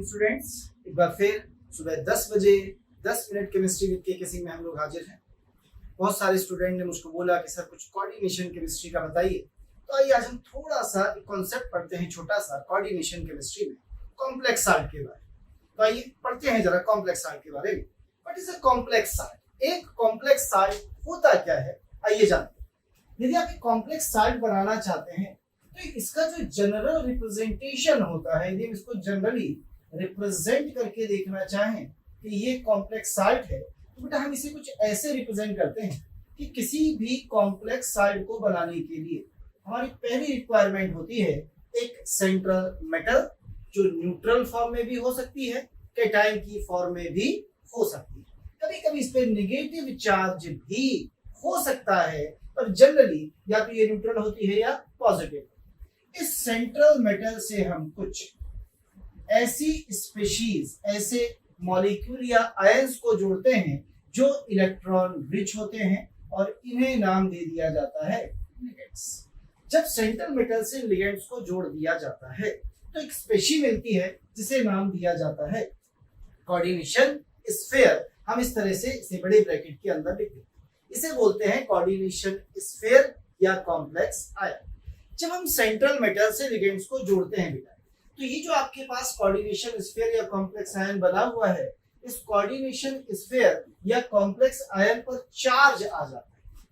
Morning students. एक बार फिर सुबह 10 बजे 10 मिनट केमिस्ट्री विद के किसी में हम लोग हाजिर हैं। बहुत सारे स्टूडेंट ने मुझको बोला कि सर कुछ कोऑर्डिनेशन केमिस्ट्री का बताइए, तो आइए आज हम थोड़ा सा एक कॉन्सेप्ट पढ़ते हैं, छोटा सा कोऑर्डिनेशन केमिस्ट्री में कॉम्प्लेक्स साल्ट के बारे में। तो आइए पढ़ते हैं जरा कॉम्प्लेक्स साल्ट के बारे में। What is a complex salt? एक कॉम्प्लेक्स साल्ट होता क्या है, आइए जानते हैं। यदि आप एक कॉम्प्लेक्स साल्ट बनाना चाहते हैं तो इसका जो जनरल रिप्रेजेंटेशन होता है, यदि हम इसको जनरली रिप्रेजेंट करके देखना चाहें कि ये कॉम्प्लेक्स साल्ट है, तो बेटा हम इसे कुछ ऐसे रिप्रेजेंट करते हैं कि किसी भी कॉम्प्लेक्स साल्ट को बनाने के लिए हमारी पहली रिक्वायरमेंट होती है एक सेंट्रल मेटल, जो न्यूट्रल फॉर्म में भी हो सकती है, कैटायन की फॉर्म में भी हो सकती है, कभी कभी इस पे नेगेटिव चार्ज भी हो सकता है, पर जनरली या तो ये न्यूट्रल होती है या पॉजिटिव। इस सेंट्रल मेटल से हम कुछ ऐसी स्पीशीज, ऐसे मॉलिक्यूल या आयंस को जोड़ते हैं जो इलेक्ट्रॉन रिच होते हैं और इन्हें नाम दे दिया जाता है लिगेंड्स। जब सेंट्रल मेटल से लिगेंड्स को जोड़ दिया जाता है तो एक स्पेशी मिलती है जिसे नाम दिया जाता है कोऑर्डिनेशन स्फीयर। हम इस तरह से इसे बड़े ब्रैकेट के अंदर लिखते हैं, इसे बोलते हैं कोऑर्डिनेशन स्फीयर या कॉम्प्लेक्स आयन। जब हम सेंट्रल मेटल से लिगेंड्स को जोड़ते हैं बेटा, तो ये जो आपके पास कोऑर्डिनेशन स्फीयर या कॉम्प्लेक्स आयन बना हुआ है, इस कोऑर्डिनेशन स्फीयर या कॉम्प्लेक्स आयन पर चार्ज आ जाता है।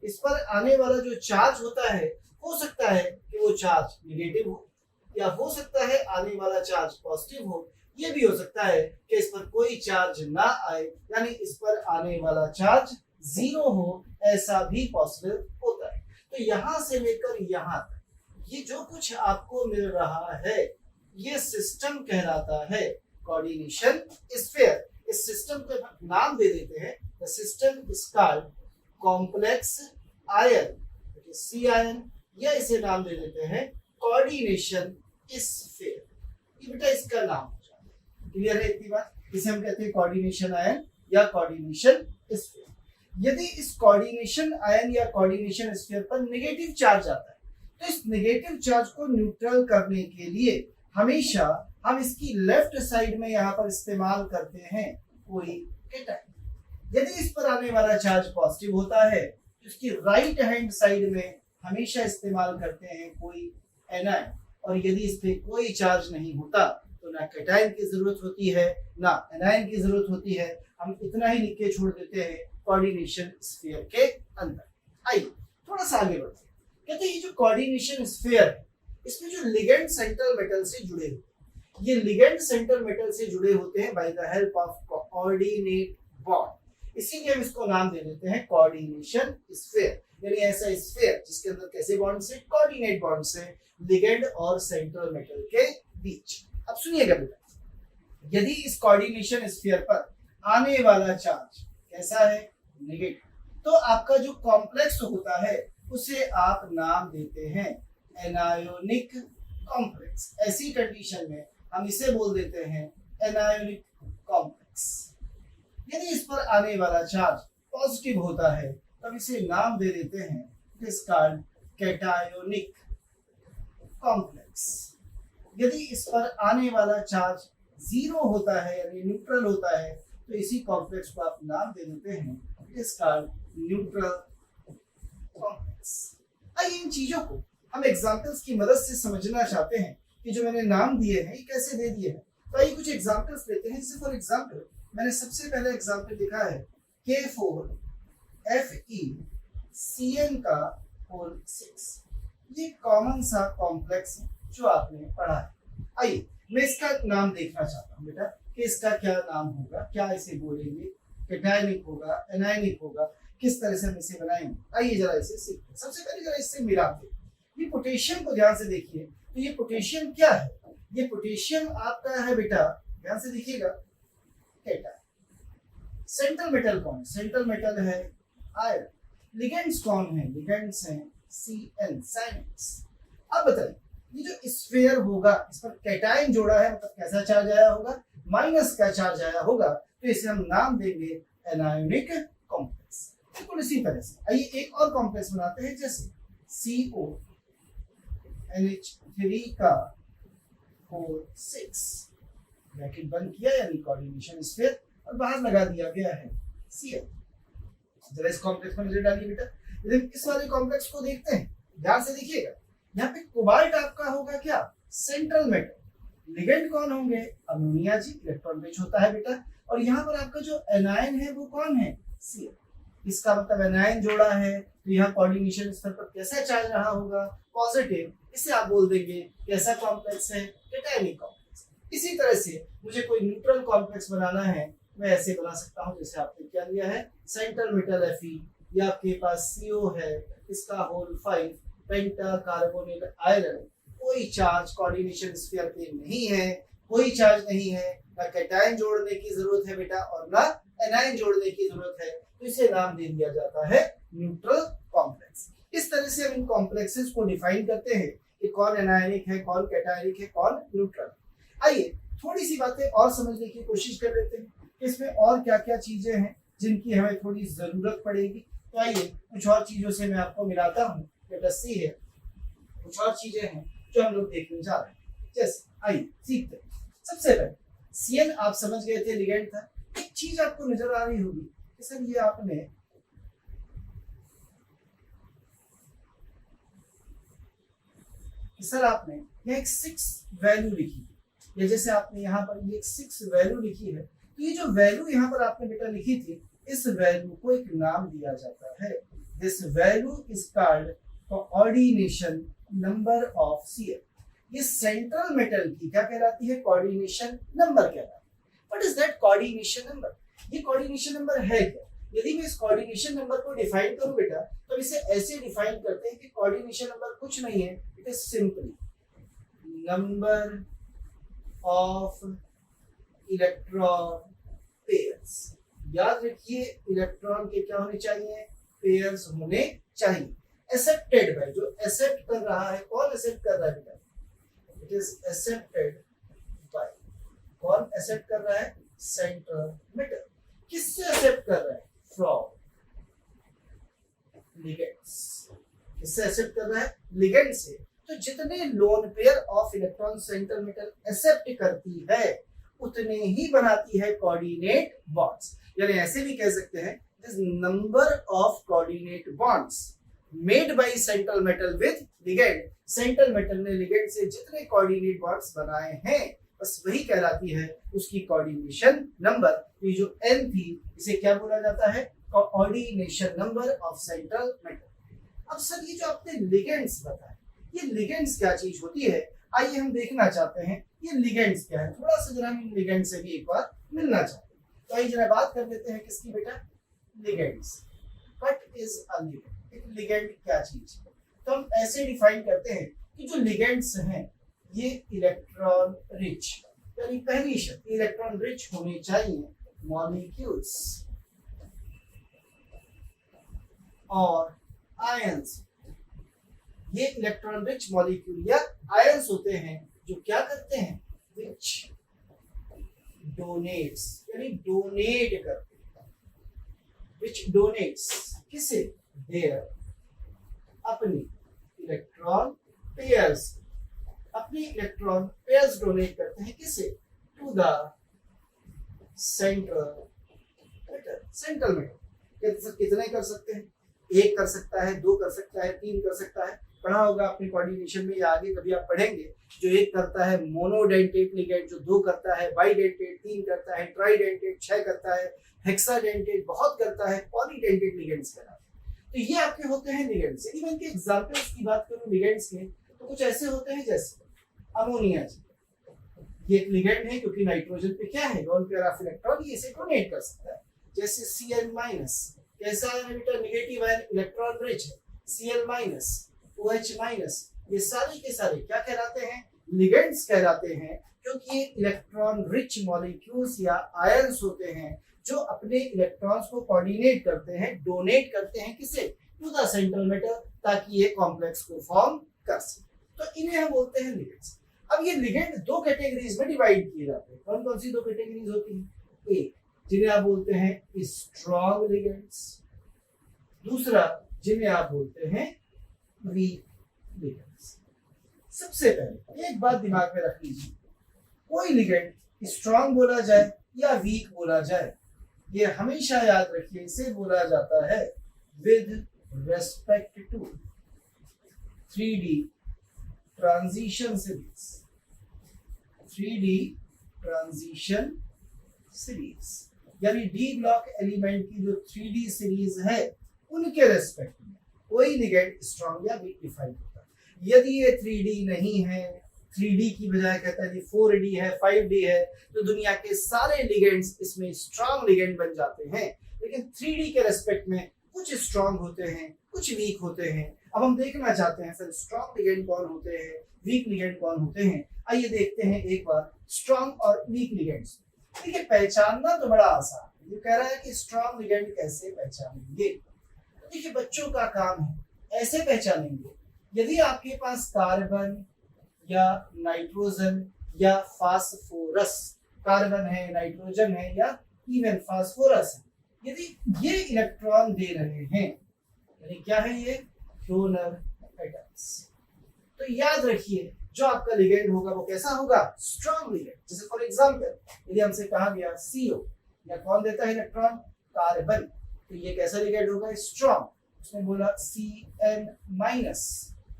इस पर आने वाला जो चार्ज होता है, हो सकता है कि वो चार्ज नेगेटिव हो, या हो सकता है आने वाला चार्ज पॉजिटिव हो, ये भी हो सकता है कि इस पर कोई चार्ज ना आए, यानी इस पर आने वाला चार्ज जीरो हो, ऐसा भी पॉसिबल होता है। तो यहां से लेकर यहां तक ये जो कुछ आपको मिल रहा है, ये सिस्टम कहलाता है कोऑर्डिनेशन स्फीयर। इस सिस्टम को नाम दे देते हैं, the system is called complex ion, C ion, या इसे नाम दे देते हैं कोऑर्डिनेशन स्फीयर। ये बेटा इसका नाम हो जाता है। क्लियर है इतनी बात? इसे हम कहते हैं कोऑर्डिनेशन आयन या कोऑर्डिनेशन स्फीयर। यदि इस कोऑर्डिनेशन आयन या कोऑर्डिनेशन स्फीयर पर नेगेटिव चार्ज आता है, तो इस नेगेटिव चार्ज को न्यूट्रल करने के लिए हमेशा हम इसकी लेफ्ट साइड में यहाँ पर इस्तेमाल करते हैं कोई कैटायन। यदि इस पर आने वाला चार्ज पॉजिटिव होता है तो इसकी राइट हैंड साइड में हमेशा इस्तेमाल करते हैं कोई एनायन, और यदि इस पे कोई चार्ज नहीं होता तो ना कैटायन की जरूरत होती है ना एनायन की जरूरत होती है। हम इतना ही लिख के छोड़ देते हैं कोऑर्डिनेशन स्फीयर के अंदर। आइए थोड़ा सा आगे बढ़ते हैं। कहते हैं ये जो कोऑर्डिनेशन स्फीयर है, इसमें जो लिगेंड सेंट्रल मेटल से जुड़े होते हैं, ये लिगेंड सेंट्रल मेटल से जुड़े होते हैं by the help of coordinate bond. इसीलिए हम इसको नाम दे देते हैं कोऑर्डिनेशन स्फीयर, यानी ऐसा स्फीयर जिसके अंदर कैसे बॉन्ड से, कोऑर्डिनेट बॉन्ड से, लिगेंड और सेंट्रल मेटल के बीच। अब सुनिएगा बेटा, यदि इस कोऑर्डिनेशन स्फीयर पर आने वाला चार्ज कैसा है, नेगेटिव, तो आपका जो कॉम्प्लेक्स होता है उसे आप नाम देते हैं एनायोनिक कॉम्प्लेक्स। ऐसी कंडीशन में हम इसे बोल देते हैं एनायोनिक कॉम्प्लेक्स। यदि इस पर आने वाला चार्ज पॉजिटिव होता है तब इसे नाम दे देते हैं it is called cationic complex. यदि इस पर आने वाला चार्ज जीरो होता है यानी न्यूट्रल होता है, तो इसी कॉम्प्लेक्स को आप नाम दे देते हैं it is called neutral complex. आइए इन चीजों को हम एग्जांपल्स की मदद से समझना चाहते हैं कि जो मैंने नाम दिए हैं ये कैसे दे दिए हैं। तो आइए कुछ एग्जांपल्स लेते हैं। जैसे फॉर एग्जांपल मैंने सबसे पहले एग्जांपल लिखा है K4FeCN का होल 6। ये कॉमन सा कॉम्प्लेक्स है जो आपने पढ़ा है। आइए मैं इसका नाम देखना चाहता हूँ बेटा कि इसका क्या नाम होगा, क्या इसे बोलेंगे, कैटायनिक होगा, एनायनिक होगा, किस तरह से हम इसे बनाएंगे। आइए जरा इसे सीखते हैं। सबसे पहले जरा इससे मिलाते हैं। ये पोटेशियम को ध्यान से देखिए, तो ये पोटेशियम क्या है? ये पोटेशियम आपका है बेटा, ध्यान से देखिएगा, कैटायन। सेंट्रल मेटल कौन है? सेंट्रल मेटल है आयरन। लिगेंड्स कौन है? लिगेंड्स हैं Cn, साइनेट्स। अब बताइए ये जो स्फीयर होगा, इस पर कैटायन जोड़ा है, मतलब कैसा चार्ज आया होगा? माइनस का चार्ज आया होगा, तो इसे हम नाम देंगे एनायोनिक कॉम्प्लेक्स। बिल्कुल इसी तरह से आइए एक और कॉम्प्लेक्स बनाते हैं, जैसे CONH3 का 4 6। ब्रैकेट बंद किया यानी कोऑर्डिनेशन स्फीयर और बाहर लगा दिया गया है Cl। जरा इस कॉम्प्लेक्स में नजर डालिए बेटा, लेकिन इस वाले कॉम्प्लेक्स को देखते हैं, ध्यान से देखिएगा। यहाँ पे कोबाल्ट आपका होगा क्या, सेंट्रल मेटल। लिगेंड कौन होंगे, अमोनिया जी, इलेक्ट्रॉन रिच होता है बेटा। और यहाँ पर आपका जो एनायन है वो कौन है, Cl। इसका मतलब एनायन जोड़ा है तो यहाँ कोऑर्डिनेशन स्तर पर कैसा चार्ज रहा होगा, पॉजिटिव। इसे आप बोल देंगे कैसा कॉम्प्लेक्स है, कैटायनिक कॉम्प्लेक्स। इसी तरह से मुझे कोई न्यूट्रल कॉम्प्लेक्स बनाना है, मैं ऐसे बना सकता हूँ जैसे आपने क्या लिया है, सेंट्रल मेटल Fe, या आपके पास CO है, इसका होल 5 पेंटा कार्बोनिल आयरन। कोई चार्ज कोऑर्डिनेशन स्फीयर पे नहीं है, कोई चार्ज नहीं है, ना कैटायन जोड़ने की जरूरत है बेटा और ना एनायन जोड़ने की जरूरत है, तो इसे नाम दे दिया जाता है न्यूट्रल कॉम्प्लेक्स। इस तरह से हम इन कॉम्प्लेक्सेस को डिफाइन करते हैं कि कौन एनायनिक है, कौन कैटायनिक है, कौन न्यूट्रल। आइए थोड़ी सी बातें और समझने की कोशिश कर लेते हैं, इसमें और क्या क्या चीजें हैं जिनकी हमें थोड़ी जरूरत पड़ेगी। तो आइए कुछ और चीजों से मैं आपको मिलाता हूँ, बेटा सी है, कुछ और चीजें हैं जो हम लोग देखने जा रहे हैं। जैसे आइए सीखते हैं। सबसे पहले Cl आप समझ गए थे, लिगेंड था। एक चीज आपको नजर आ रही होगी कि सर ये आपने ये एक 6 वैल्यू लिखी है, या जैसे आपने यहाँ पर ये 6 वैल्यू लिखी है, तो ये जो वैल्यू यहाँ पर आपने बेटा लिखी थी, इस वैल्यू को एक नाम दिया जाता है। This value is called coordination number of Cl। ये सेंट्रल मेटल की क्या कहलाती है, कोऑर्डिनेशन नंबर कहलाती है। What is that coordination number, ये कोऑर्डिनेशन नंबर है क्या। यदि मैं इस कोऑर्डिनेशन नंबर को डिफाइन करूं बेटा, तो इसे ऐसे डिफाइन करते हैं कि कोऑर्डिनेशन नंबर कुछ नहीं है, it is simply number of electron pairs. याद रखिए इलेक्ट्रॉन के क्या होने चाहिए, पेयर्स होने चाहिए। एक्सेप्टेड बाय, जो एक्सेप्ट कर रहा है, कौन एक्सेप्ट कर रहा है बेटा, इट इज एक्सेप्टेड बाय, कौन एक्सेप्ट कर रहा है, सेंट्रल मेटल। किससे एक्सेप्ट कर रहा है, फ्रॉम लिगेंड्स। किससे एक्सेप्ट कर रहा है, लिगेंड से। तो जितने lone pair of electron central metal accept करती है, उतने ही बनाती है कोऑर्डिनेट बॉन्ड्स। यानी ऐसे भी कह सकते हैं this number of coordinate bonds made by central metal with ligand. Central metal ने लिगेंड से जितने कोऑर्डिनेट बॉन्ड्स बनाए हैं, बस वही कहलाती है उसकी कोऑर्डिनेशन नंबर। ये जो n थी, इसे क्या बोला जाता है, coordination number of central metal. अब सर ये जो आपने लिगेंड्स बताए, ये लिगेंड्स क्या चीज होती है, आइए हम देखना चाहते हैं ये लिगेंड्स क्या है। थोड़ा सा जरा हम इन लिगेंड से भी एक बार मिलना चाहते हैं। तो आइए जरा बात कर लेते हैं किसकी बेटा, ligands. What is a ligand, एक लिगेंड क्या चीज है। तो हम ऐसे डिफाइन करते हैं कि जो लिगेंड्स हैं ये इलेक्ट्रॉन रिच, यानी पहली शर्त इलेक्ट्रॉन रिच होने चाहिए मॉलिक्यूल्स और आयंस। ये इलेक्ट्रॉन रिच मॉलिक्यूल या आयंस होते हैं जो क्या करते हैं, विच डोनेट्स, यानी डोनेट करते हैं, विच डोनेट्स किसे, देयर, अपनी इलेक्ट्रॉन पेयर्स, अपनी इलेक्ट्रॉन पेयर्स डोनेट करते हैं किसे, to the central metal. Central metal कितने कर सकते हैं, एक कर सकता है, दो कर सकता है, तीन कर सकता है। पढ़ा होगा अपनी कोऑर्डिनेशन में या आगे कभी आप पढ़ेंगे, जो एक करता है मोनोडेंटेट लिगेंड, जो दो करता है बाइडेंटेट, तीन करता है ट्राइडेंटेट, 6 करता है हेक्साडेंटेट, बहुत करता है पॉलीडेंटेट लिगेंड्स कहलाते हैं। तो ये आपके होते हैं लिगेंड्स। यदि मैं इनके एग्जांपल्स की बात करूं लिगेंड्स के, तो कुछ ऐसे होते हैं जैसे अमोनिया जी, ये एक लिगेंड है क्योंकि नाइट्रोजन पे क्या है, लोन पेयर ऑफ इलेक्ट्रॉन, ये इसे डोनेट कर सकता है। जैसे Cl- कैसा है बेटा, नेगेटिव है, इलेक्ट्रॉन रिच है, Cl- OH-, ये सारे के सारे क्या कहलाते हैं, लिगेंड्स कहलाते हैं, क्योंकि ये इलेक्ट्रॉन रिच मॉलिक्यूल्स या आयंस होते हैं जो अपने इलेक्ट्रॉन्स को कोऑर्डिनेट करते हैं, डोनेट करते हैं किसे, टू द सेंट्रल मेटल, ताकि ये कॉम्प्लेक्स को फॉर्म कर सके। तो इन्हें हम बोलते हैं लिगेंड्स। अब ये लिगेंड दो कैटेगरीज में डिवाइड किए जाते हैं। कौन कौन सी दो कैटेगरीज होती हैं, एक जिन्हें आप बोलते हैं स्ट्रॉन्ग लिगेंड्स, दूसरा जिन्हें आप बोलते हैं वीक लिगेंड्स। सबसे पहले एक बात दिमाग में रख लीजिए, कोई लिगेंड स्ट्रॉन्ग बोला जाए या वीक बोला जाए, ये हमेशा याद रखिए, इसे बोला जाता है with respect to 3D transition series. 3D transition series यानी डी ब्लॉक एलिमेंट की जो 3D सीरीज है उनके रेस्पेक्ट में कोई लिगेंड स्ट्रॉन्ग या वीक डिफाइन होता है। यदि ये 3D नहीं है, 3D की बजाय कहता है 4D है, 5D है, तो दुनिया के सारे लिगेंड्स इसमें स्ट्रॉन्ग लिगेंड बन जाते हैं। लेकिन 3D के रेस्पेक्ट में कुछ स्ट्रॉन्ग होते हैं, कुछ वीक होते हैं। अब हम देखना चाहते हैं सर स्ट्रॉन्ग लिगेंड कौन होते हैं, वीक लिगेंड कौन होते हैं। आइए देखते हैं एक बार स्ट्रॉन्ग और वीक लिगेंड्स। देखिए पहचानना तो बड़ा आसान है। ये कह रहा है कि स्ट्रॉन्ग लिगेंड कैसे पहचानेंगे। देखिए बच्चों का काम है, ऐसे पहचानेंगे यदि आपके पास कार्बन या नाइट्रोजन या फास्फोरस, कार्बन है, नाइट्रोजन है या इवन फास्फोरस है, यदि ये इलेक्ट्रॉन दे रहे हैं, यानी क्या है ये डोनर एटम्स, तो याद रखिए जो आपका लिगेंड होगा वो कैसा होगा, स्ट्रॉन्ग लिगेंड। जैसे फॉर एग्जांपल यदि हमसे कहा गया CO या कौन देता है इलेक्ट्रॉन, कार्बन, तो ये कैसा लिगेंड होगा, स्ट्रॉन्ग। उसने बोला CN माइनस,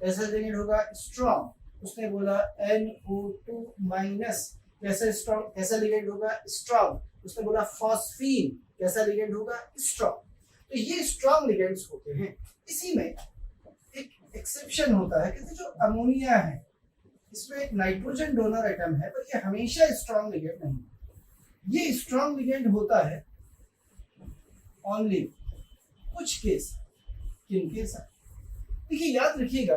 कैसा लिगेंड होगा, स्ट्रॉन्ग। उसने बोला NO2 माइनस, कैसा स्ट्रॉन्ग, कैसा लिगेंड होगा, स्ट्रॉन्ग। उसने बोला फॉस्फीन, कैसा लिगेंड होगा, स्ट्रॉन्ग। तो ये स्ट्रॉन्ग लिगेंड्स होते हैं। इसी में एक एक्सेप्शन होता है कि जो अमोनिया है इसमें एक नाइट्रोजन डोनर एटम है, पर ये हमेशा स्ट्रॉन्ग लिगेंड नहीं। ये स्ट्रॉन्ग लिगेंड होता है ओनली कुछ केस, किनके साथ, देखिए याद रखिएगा,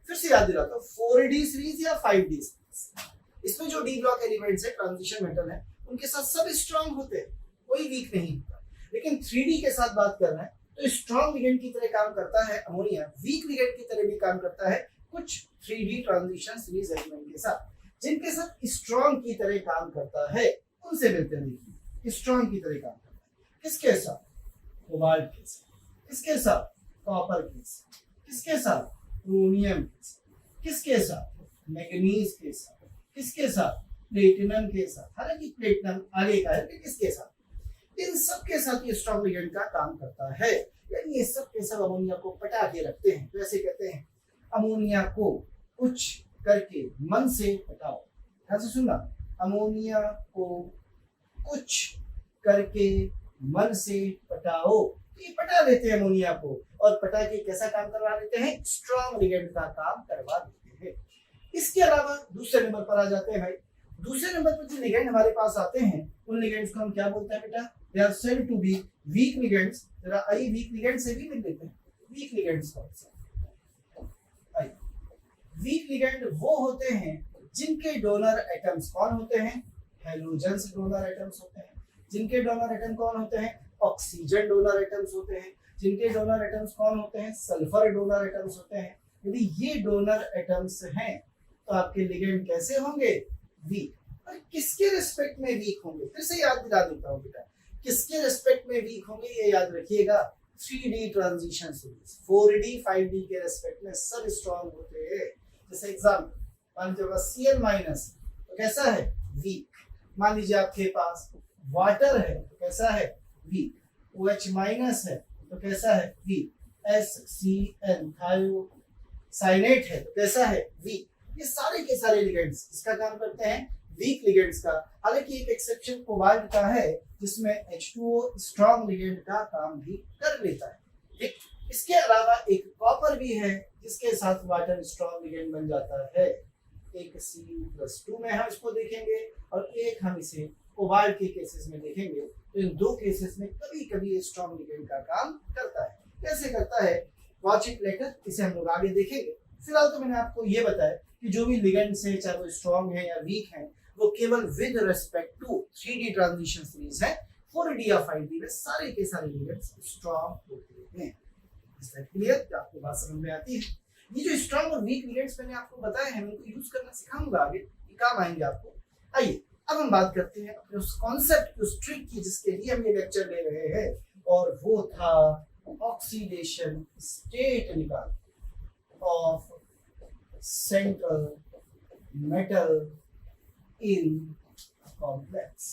फिर से याद दिलाता हूं, 4D सीरीज या 5D सीरीज, इसमें जो डी ब्लॉक एलिमेंट्स है, ट्रांजिशन मेटल है, उनके साथ सब स्ट्रॉन्ग होते हैं, कोई वीक नहीं होता। लेकिन 3D के साथ बात करना है तो स्ट्रॉन्ग लिगेंड की तरह काम करता है अमोनिया, वीक लिगेंड की तरह भी काम करता है कुछ 3D ट्रांजिशन सीरीज एलिमेंट के साथ। जिनके साथ स्ट्रॉन्ग की तरह काम करता है उनसे मिलते हैं। देखिए स्ट्रॉन्ग की तरह काम करता है किसके साथ, कोबाल्ट के साथ, किसके साथ, कॉपर के साथ, किसके साथ, क्रोमियम के साथ, किसके साथ, मैग्नीज के साथ, किसके साथ, प्लेटिनम के साथ। हालांकि प्लेटिनम आगे का है कि किसके साथ, इन सब के साथ ये स्ट्रॉन्ग लिगेंड का काम करता है। यानी ये सब के सब अमोनिया को पटा के रखते हैं। तो ऐसे कहते हैं अमोनिया को कुछ करके मन से पटाओ। ध्यान से सुनना, अमोनिया को कुछ करके मन से पटाओ। ये पटा देते हैं अमोनिया को और पटा के कैसा काम करवा देते हैं, स्ट्रॉन्ग लिगेंड का काम करवा देते हैं। इसके अलावा दूसरे नंबर पर आ जाते हैं भाई। दूसरे नंबर पर जो लिगेंड हमारे पास आते हैं उन लिगेंड्स को हम क्या बोलते हैं बेटा, they are said to be weak ligands. जरा आई वीक लिगेंड से भी मिल लेते हैं। वीक लिगेंड्स कौन से, वीक लिगेंड वो होते हैं जिनके डोनर एटम्स कौन होते हैं, हैलोजेंस डोनर एटम्स होते हैं। जिनके डोनर एटम कौन होते हैं, ऑक्सीजन डोनर एटम्स होते हैं। जिनके डोनर एटम्स कौन होते हैं, सल्फर डोनर एटम्स होते हैं। यदि ये डोनर एटम्स हैं तो आपके लिगेंड कैसे होंगे, वीक। और किसके रिस्पेक्ट में वीक होंगे, फिर से याद दिला देता हूँ बेटा, किसके रिस्पेक्ट में वीक होंगे ये याद रखिएगा, 3D transition series, 4D 5D के रिस्पेक्ट में सब स्ट्रॉन्ग होते हैं। जैसे एग्जाम्पल मान लीजिए Cl माइनस तो कैसा है, वीक। मान लीजिए आपके पास वाटर है तो कैसा है, वीक। OH माइनस है तो कैसा है, वीक। HCl थायोसाइनेट है तो कैसा है, वीक। ये सारे के सारे लिगेंड्स इसका काम करते हैं, वीक लिगेंड्स का। हालांकि एक एक्सेप्शन कोबाल्ट का है जिसमें H2O स्ट्रॉन्ग लिगेंड का काम भी कर लेता है। ठीक, इसके अलावा एक कॉपर भी है जिसके साथ वाटर स्ट्रॉन्ग लिगेंड बन जाता है। एक Cu+2 में हम इसको देखेंगे और एक हम इसे कोबाल्ट के केसेस में देखेंगे। तो इन दो केसेस में कभी कभी स्ट्रॉन्ग लिगेंड का काम करता है। कैसे करता है, वॉच इट लेटर, इसे हम लोग आगे देखेंगे। फिलहाल तो मैंने आपको ये बताया कि जो भी लिगेंड्स हैं चाहे वो स्ट्रॉन्ग है या वीक है, वो केवल with respect to 3D transition series है। 4D या 5D में सारे के सारे लिगेंड्स स्ट्रॉन्ग होते हैं। क्लियर, आपको बात समझ में आती है। ये जो स्ट्रॉन्ग और वीक लिगेंड्स मैंने आपको बताए हैं, मैं उनको यूज करना सिखाऊंगा आगे, ये काम आएंगे आपको। आइए अब हम बात करते हैं अपने उस कॉन्सेप्ट, उस ट्रिक की जिसके लिए हम ये लेक्चर ले रहे हैं, और वो था ऑक्सीडेशन स्टेट निकाल of central metal in complex,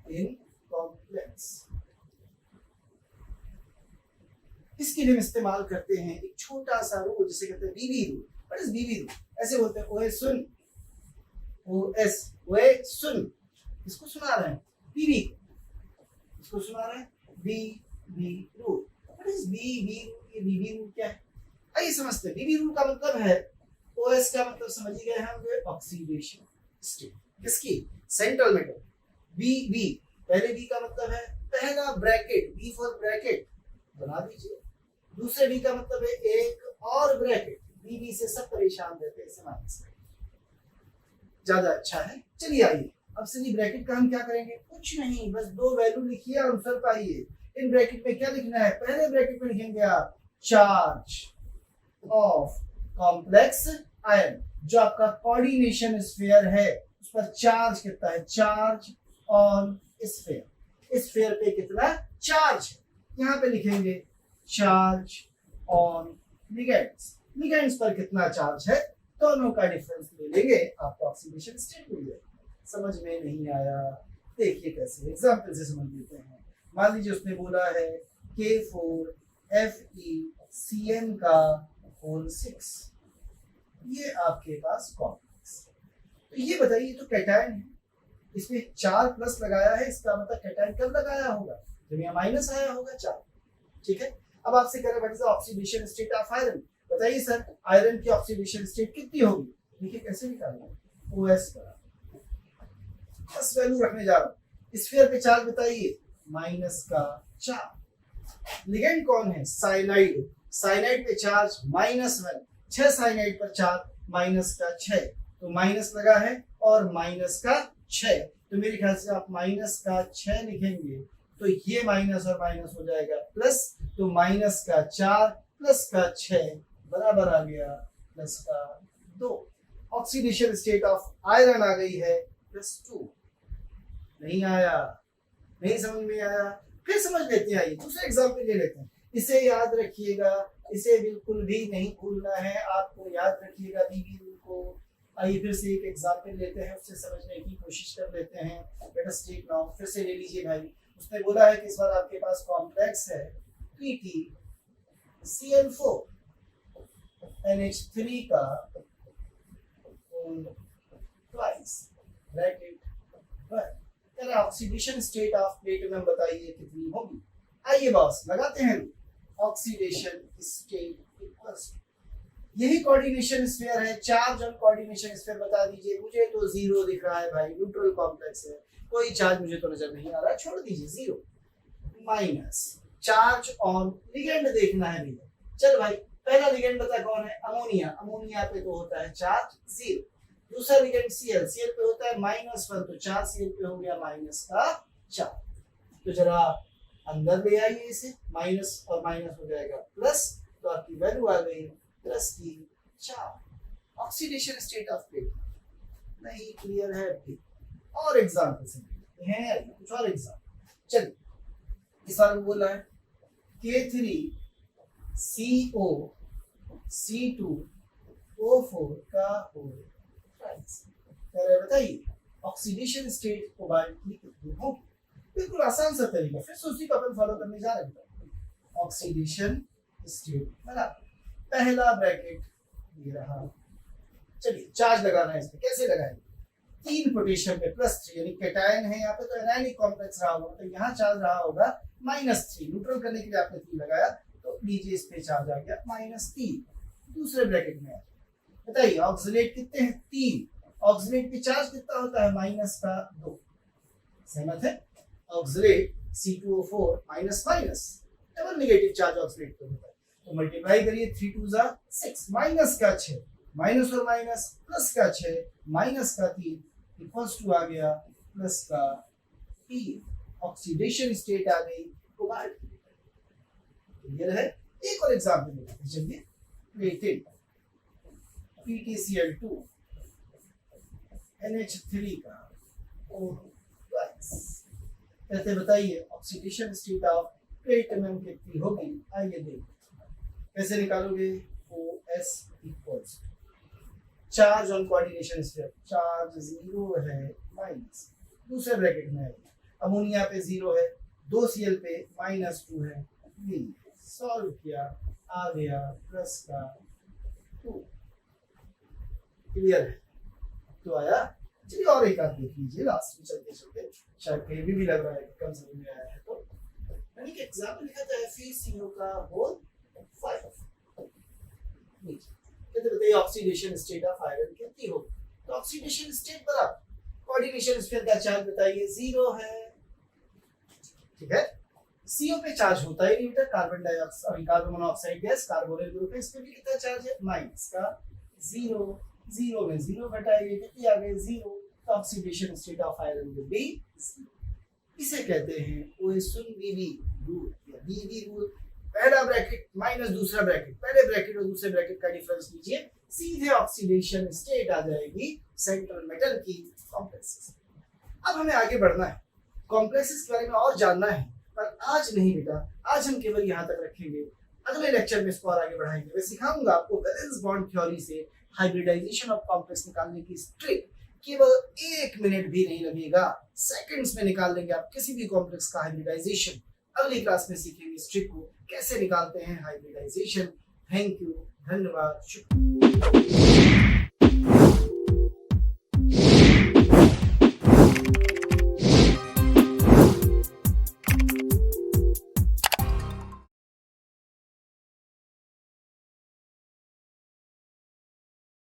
in complex. इसके लिए हम इस्तेमाल करते हैं एक छोटा सा रूल जिसे कहते हैं BB rule. What is BB rule? ऐसे बोलते हैं ओए सुन, ओएस, ओए सुन। इसको सुना रहे हैं बीबी को, इसको सुना रहे हैं BB rule. What is BB rule? ये बीबी रूल क्या है? आइए समझते हैं। बीबी रूल का मतलब है, ओएस का मतलब समझ ही गए हम, ऑक्सीडेशन स्टेट। किसकी? Central metal. बी पहले बी का मतलब है पहला ब्रैकेट, बी फॉर ब्रैकेट बना दीजिए। दूसरे बी का मतलब है एक और ब्रैकेट, बी से सब परेशान रहते हैं, इसे माइनस ज्यादा अच्छा है। चलिए आइए अब सभी ब्रैकेट का हम क्या करेंगे? कुछ नहीं, बस दो वैल्यू लिखिए, आंसर पाइए। इन ब्रैकेट में क्या लिखना है? पहले ब्रैकेट में लिखेंगे आप चार्ज ऑफ कॉम्प्लेक्स आयन। जो आपका कोऑर्डिनेशन स्फीयर है उस पर चार्ज कितना है? Charge on sphere. स्फीयर पे कितना चार्ज है? यहाँ पे लिखेंगे चार्ज ऑन लिगेंड्स। लिगेंड्स पर कितना चार्ज है? दोनों का डिफरेंस ले लेंगे, आपको ऑक्सीडेशन स्टेट मिल जाएगा। समझ में नहीं आया? देखिए कैसे, एग्जांपल से समझ लेते हैं। मान लीजिए उसने बोला है K4FeCN का होल 6, ये आपके पास कॉम्प्लेक्स। तो ये बताइए, तो कैटायन है, इसमें 4 प्लस लगाया है, इसका मतलब कैटायन कब लगाया होगा? जब यहाँ माइनस आया होगा 4। ठीक है, अब आपसे कह रहे हैं what is the oxidation state of iron. बताइए सर, आयरन की ऑक्सीडेशन स्टेट कितनी होगी? देखिए कैसे निकालना, OS का बस वैल्यू रखने जा रहा हूँ। स्फीयर पे चार्ज बताइए, -4। लिगेंड कौन है? साइनाइड। साइनाइड पे चार्ज -1, 6 साइनाइड पर चार्ज -6, तो माइनस लगा है और -6। तो मेरे ख्याल से आप -6 लिखेंगे तो ये माइनस और माइनस हो जाएगा प्लस, तो -4 +6 बराबर आ गया +2। ऑक्सीडेशन स्टेट ऑफ आयरन आ गई है +2। नहीं आया? नहीं समझ में आया? फिर समझ लेते हैं। आइए दूसरा एग्जाम्पल ले लेते हैं। इसे याद रखिएगा, इसे बिल्कुल भी नहीं भूलना है, आपको याद रखिएगा बीबी रूल को। आइए फिर से एक एग्जाम्पल लेते हैं, उससे समझने की कोशिश कर लेते हैं। लेट अस टेक नाउ, फिर से ले लीजिए भाई। उसने बोला है कि इस बार आपके पास कॉम्प्लेक्स है PtCl4 NH3 का ट्वाइस ब्रैकेट पर। ऑक्सीडेशन स्टेट ऑफ प्लेटिनम बताइए कितनी होगी? आइए बॉस लगाते हैं ऑक्सीडेशन स्टेट इक्वल्स, यही कोऑर्डिनेशन स्फीयर है। चार्ज ऑन कोऑर्डिनेशन स्फीयर बता दीजिए। मुझे तो 0 दिख रहा है भाई, न्यूट्रल कॉम्प्लेक्स है, कोई चार्ज मुझे तो नजर नहीं आ रहा, छोड़ दीजिए 0। माइनस चार्ज ऑन लिगेंड देखना है भैया। चल भाई, पहला लिगेंड बता कौन है? अमोनिया। अमोनिया पे तो होता है चार्ज 0। दूसरा लिगेंड Cl, Cl पे होता है -1, तो 4 Cl पे हो गया -4। तो जरा अंदर ले आइए इसे, माइनस और माइनस हो जाएगा प्लस, तो आपकी वैल्यू आ गई +4। ऑक्सीडेशन स्टेट ऑफ प्लेट नहीं क्लियर है अभी? और एग्जांपल से हैं कुछ और एग्जांपल। चलिए इस बार बोला है K3CO C2O4 का होल ट्वाइस। बताइए ऑक्सीडेशन स्टेट कोबाल्ट की कितनी होगी? बिल्कुल आसान सा तरीका, फिर से उसी को अपन फॉलो करने जा रहे हैं। ऑक्सीडेशन स्टेट बना, पहला ब्रैकेट ये रहा। चलिए चार्ज लगाना है इसमें, कैसे लगाएंगे? 3 पोटेशियम पे +3, यानी कैटायन है यहाँ पे, तो एनायनिक कॉम्प्लेक्स रहा होगा, तो यहाँ चार्ज रहा होगा -3। न्यूट्रल करने के लिए आपने 3 लगाया, तो लीजिए इस पे चार्ज आ गया -3। दूसरे ब्रैकेट में बताइए ऑक्सीलेट कितने हैं? 3। ऑक्सीलेट पे चार्ज कितना होता है? -2। सहमत है? Oxalate C2O4 minus double negative charge oxalate पे होता है, तो मल्टीप्लाई करिए 3 2 6, -6, माइनस और माइनस +6, -3 इक्वल्स टू आ गया +3। ऑक्सीडेशन स्टेट आ गई कोबाल्ट की। क्लियर है? एक और एग्जांपल लेते हैं। चलिए प्लेटिन PtCl2 NH3 का कहते बताइए ऑक्सीडेशन स्टेट ऑफ प्लेटिनम कितनी होगी? आइए देखते कैसे निकालोगे। OS equals charge on coordination sphere, charge 0 है माइनस दूसरे ब्रैकेट में अमोनिया पे 0 है, 2Cl पे -2 है, सॉल्व किया आ गया प्लस का 2। क्लियर है? तो आया। चलिए और एक आध देख लीजिए लास्ट में चलते चलते, शायद कहीं भी लग रहा है कि कम समझ में आया है। तो यानी कि एग्जाम्पल लिखा था FeCO का होल 5। कहते बताइए ऑक्सीडेशन स्टेट ऑफ आयरन कितनी हो? तो ऑक्सीडेशन स्टेट बराबर कोऑर्डिनेशन स्टेट का चार्ज बताइए 0 है। ठीक है, CO पे चार्ज होता ही नहीं बेटा, carbon dioxide carbon monoxide gas carbonyl group है, इस पे भी कितना चार्ज है माइनस का 0। 0 में 0 घटाएंगे कितनी आ गई 0, तो oxidation state of iron will be 0। इसे कहते हैं ओएसुन-बीबी रूल या बीबी रूल। पहला ब्रैकेट माइनस दूसरा ब्रैकेट, पहले ब्रैकेट और दूसरे ब्रैकेट का डिफरेंस लीजिए, सीधे ऑक्सीडेशन स्टेट आ जाएगी सेंट्रल मेटल की कॉम्प्लेक्सेस। अब हमें आगे बढ़ना है, कॉम्प्लेक्सेस के बारे में और जानना है, पर आज नहीं बेटा, आज हम केवल यहाँ तक रखेंगे। अगले लेक्चर में इसको और आगे बढ़ाएंगे। मैं सिखाऊंगा आपको वैलेंस बॉन्ड थ्योरी से हाइब्रिडाइजेशन ऑफ कॉम्प्लेक्स निकालने की ट्रिक। केवल 1 मिनट भी नहीं लगेगा, सेकंड्स में निकाल लेंगे आप किसी भी कॉम्प्लेक्स का हाइब्रिडाइजेशन। अगली क्लास में सीखेंगे इस ट्रिक को कैसे निकालते हैं हाइब्रिडाइजेशन। थैंक यू, धन्यवाद, शुक्रिया।